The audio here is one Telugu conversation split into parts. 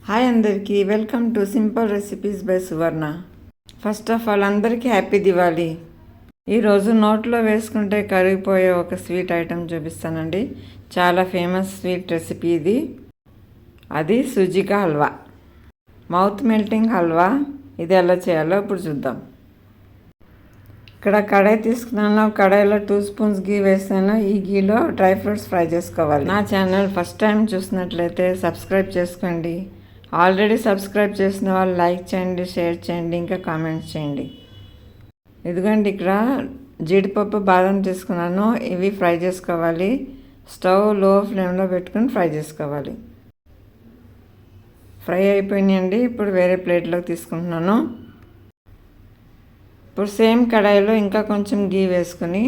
హాయ్ అందరికీ, welcome to simple recipes by Suvarna. First of all అందరికీ హ్యాపీ దివాళీ. ఈరోజు నోట్లో వేసుకుంటే కరిగిపోయే ఒక స్వీట్ ఐటెం చూపిస్తానండి. చాలా ఫేమస్ స్వీట్ రెసిపీ ఇది. అది సూజికా హల్వా, మౌత్ మెల్టింగ్ హల్వా. ఇది ఎలా చేయాలో ఇప్పుడు చూద్దాం. ఇక్కడ కడాయి తీసుకున్నాను. కడాయిలో 2 స్పూన్స్ గీ వేసాను. ఈ గీలో డ్రై ఫ్రూట్స్ ఫ్రై చేసుకోవాలి. నా ఛానల్ ఫస్ట్ టైం చూసినట్లయితే సబ్స్క్రైబ్ చేసుకోండి. ఆల్రెడీ సబ్స్క్రైబ్ చేసిన వాళ్ళు లైక్ చేయండి, షేర్ చేయండి, ఇంకా కామెంట్స్ చేయండి. ఇదిగోండి, ఇక్కడ జీడిపప్పు, బాదం తీసుకున్నాను. ఇవి ఫ్రై చేసుకోవాలి. స్టవ్ లో ఫ్లేమ్లో పెట్టుకుని ఫ్రై చేసుకోవాలి. ఫ్రై అయిపోయినాయండి. ఇప్పుడు వేరే ప్లేట్లోకి తీసుకుంటున్నాను. ఇప్పుడు సేమ్ కడాయిలో ఇంకా కొంచెం గీ వేసుకుని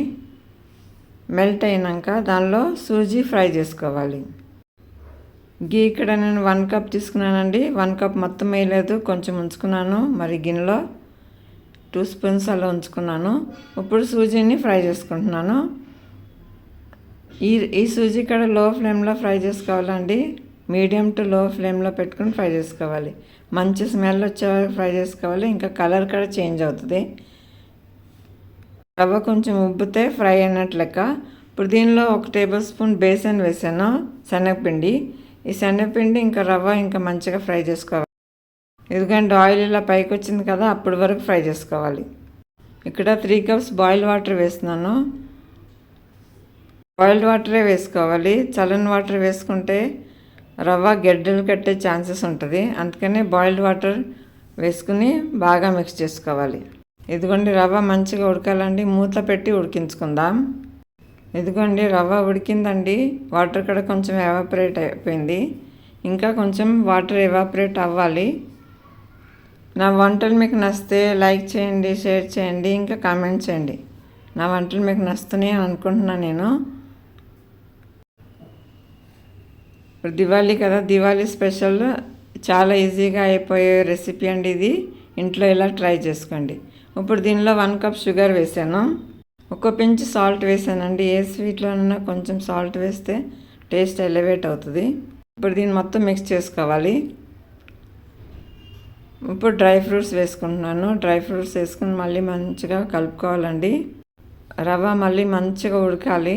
మెల్ట్ అయినాక దానిలో సూజీ ఫ్రై చేసుకోవాలి. గీ ఇక్కడ నేను 1 కప్ తీసుకున్నానండి. 1 కప్ మొత్తం వేయలేదు, కొంచెం ఉంచుకున్నాను. మరి గిన్నెలో 2 స్పూన్స్ అలా ఉంచుకున్నాను. ఇప్పుడు సూజీని ఫ్రై చేసుకుంటున్నాను. ఈ సూజీ ఇక్కడ లో ఫ్లేమ్లో ఫ్రై చేసుకోవాలండి. మీడియం టు లో ఫ్లేమ్లో పెట్టుకుని ఫ్రై చేసుకోవాలి. మంచి స్మెల్ వచ్చే ఫ్రై చేసుకోవాలి. ఇంకా కలర్ కూడా చేంజ్ అవుతుంది. రవ్వ కొంచెం ఉబ్బితే ఫ్రై అయినట్లు లెక్క. ఇప్పుడు దీనిలో 1 టేబుల్ స్పూన్ బేసన్ వేసాను, శనగపిండి. ఈ శనగపిండి ఇంకా రవ్వ ఇంకా మంచిగా ఫ్రై చేసుకోవాలి. ఎందుకంటే ఆయిల్ ఇలా పైకి వచ్చింది కదా, అప్పటి వరకు ఫ్రై చేసుకోవాలి. ఇక్కడ 3 కప్స్ బాయిల్డ్ వాటర్ వేస్తున్నాను. బాయిల్డ్ వాటరే వేసుకోవాలి. చల్లని వాటర్ వేసుకుంటే రవ్వ గడ్డలు కట్టే ఛాన్సెస్ ఉంటుంది. అందుకని బాయిల్డ్ వాటర్ వేసుకుని బాగా మిక్స్ చేసుకోవాలి. ఇదిగోండి, రవ్వ మంచిగా ఉడకాలండి. మూత పెట్టి ఉడికించుకుందాం. ఇదిగోండి, రవ్వ ఉడికిందండి. వాటర్ కూడా కొంచెం ఎవాపరేట్ అయిపోయింది. ఇంకా కొంచెం వాటర్ ఎవాపరేట్ అవ్వాలి. నా వంటలు మీకు నచ్చితే లైక్ చేయండి, షేర్ చేయండి, ఇంకా కామెంట్ చేయండి. నా వంటలు మీకు నచ్చుతున్నాయి అనుకుంటున్నాను నేను. ఇప్పుడు దివాళీ కదా, దివాళీ స్పెషల్ చాలా ఈజీగా అయిపోయే రెసిపీ అండి ఇది. ఇంట్లో ఇలా ట్రై చేసుకోండి. ఇప్పుడు దీనిలో 1 కప్ షుగర్ వేసాను. 1 పించ్ సాల్ట్ వేసానండి. ఏ స్వీట్లోనైనా కొంచెం సాల్ట్ వేస్తే టేస్ట్ ఎలివేట్ అవుతుంది. ఇప్పుడు దీన్ని మొత్తం మిక్స్ చేసుకోవాలి. ఇప్పుడు డ్రై ఫ్రూట్స్ వేసుకుంటున్నాను. డ్రై ఫ్రూట్స్ వేసుకుని మళ్ళీ మంచిగా కలుపుకోవాలండి. రవ్వ మళ్ళీ మంచిగా ఉడకాలి.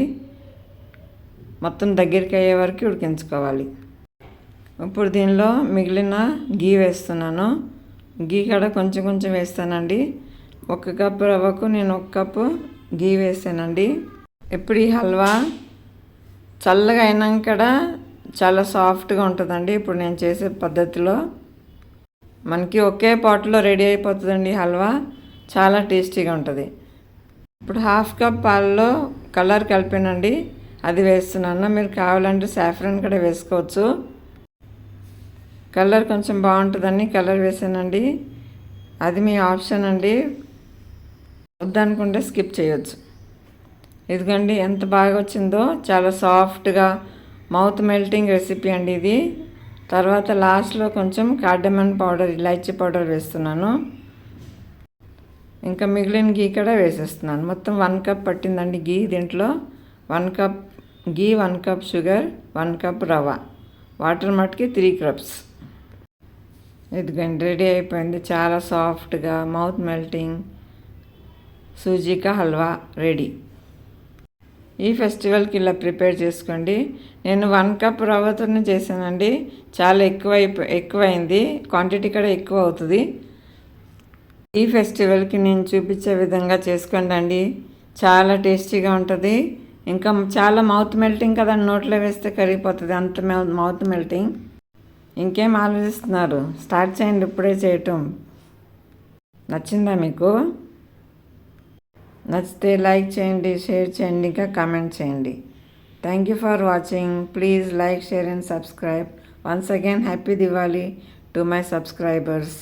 మొత్తం దగ్గరికి అయ్యే వరకు ఉడికించుకోవాలి. ఇప్పుడు దీనిలో మిగిలిన గీ వేస్తున్నాను. గీ కూడా కొంచెం కొంచెం వేస్తానండి. 1 కప్పు రవ్వకు నేను 1 కప్పు గీ వేసానండి. ఇప్పుడు ఈ హల్వా చల్లగా అయినాక చాలా సాఫ్ట్గా ఉంటుందండి. ఇప్పుడు నేను చేసే పద్ధతిలో మనకి ఒకే పాట్లో రెడీ అయిపోతుందండి హల్వా. చాలా టేస్టీగా ఉంటుంది. ఇప్పుడు 1/2 కప్ పాలలో కలర్ కలిపానండి, అది వేస్తున్నాను. మీరు కావాలంటే సాఫ్రాన్ కూడా వేసుకోవచ్చు. కలర్ కొంచెం బాగుంటుందని కలర్ వేసానండి. అది మీ ఆప్షన్ అండి, వద్దనుకుంటే స్కిప్ చేయొచ్చు. ఇదిగోండి, ఎంత బాగా వచ్చిందో. చాలా సాఫ్ట్గా మౌత్ మెల్టింగ్ రెసిపీ అండి ఇది. తర్వాత లాస్ట్లో కొంచెం కార్డమన్ పౌడర్, ఇలాచీ పౌడర్ వేస్తున్నాను. ఇంకా మిగిలిన గీ కూడా వేసేస్తున్నాను. మొత్తం 1 కప్ పట్టిందండి గీ. దీంట్లో 1 కప్ గీ, 1 కప్ షుగర్, 1 కప్ రవ్వ, వాటర్ మట్టుకి 3 కప్స్. ఇదిగోండి, రెడీ అయిపోయింది. చాలా సాఫ్ట్గా మౌత్ మెల్టింగ్ సూజికా హల్వా రెడీ. ఈ ఫెస్టివల్కి ఇలా ప్రిపేర్ చేసుకోండి. నేను 1 కప్ రవ్వతోనే చేశానండి. చాలా ఎక్కువైంది. క్వాంటిటీ కూడా ఎక్కువ అవుతుంది. ఈ ఫెస్టివల్కి నేను చూపించే విధంగా చేసుకోండి అండి. చాలా టేస్టీగా ఉంటుంది. ఇంకా చాలా మౌత్ మెల్టింగ్ కదా, నోట్లో వేస్తే కరిగిపోతుంది. అంత మౌత్ మెల్టింగ్. ఇంకేం ఆలోచిస్తున్నారు? స్టార్ట్ చేయండి ఇప్పుడే చేయటం. నచ్చిందా మీకు? నచ్చితే లైక్ చేయండి, షేర్ చేయండి, ఇంకా కామెంట్ చేయండి. Thank you for watching. Please like, share and subscribe. Once again happy Diwali to my subscribers.